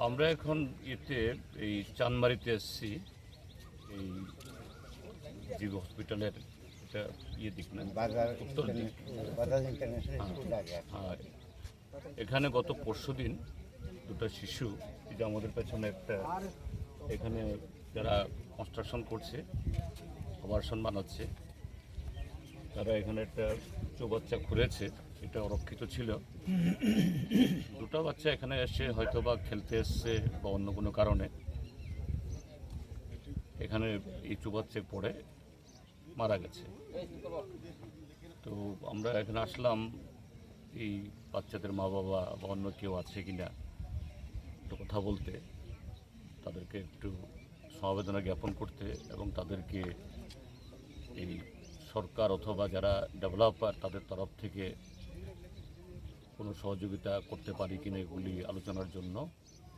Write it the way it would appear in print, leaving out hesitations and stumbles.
আমরা এখন এতে এই চানমারিতে এসেছি, এই জীব হসপিটালের এটা দিক না, উত্তর দিক। আর এখানে গত পরশুদিন দুটো শিশু, এই যে আমাদের পেছনে একটা, এখানে যারা কনস্ট্রাকশন করছে, আবাসন বানাচ্ছে, তারা এখানে একটা চৌবাচ্চা খুঁড়েছে, এটা অরক্ষিত ছিল। দুটো বাচ্চা এখানে এসে হয়তো বা খেলতে এসছে বা অন্য কোনো কারণে এখানে এই চৌবাচ্চায় পড়ে মারা গেছে। তো আমরা এখানে আসলাম এই বাচ্চাদের মা বাবা বা অন্য কেউ আছে কিনা একটু কথা বলতে, তাদেরকে একটু সমবেদনা জ্ঞাপন করতে এবং তাদেরকে এই সরকার অথবা যারা ডেভেলপার তাদের তরফ থেকে কোনো সহযোগিতা করতে পারি কিনা এগুলি আলোচনার জন্য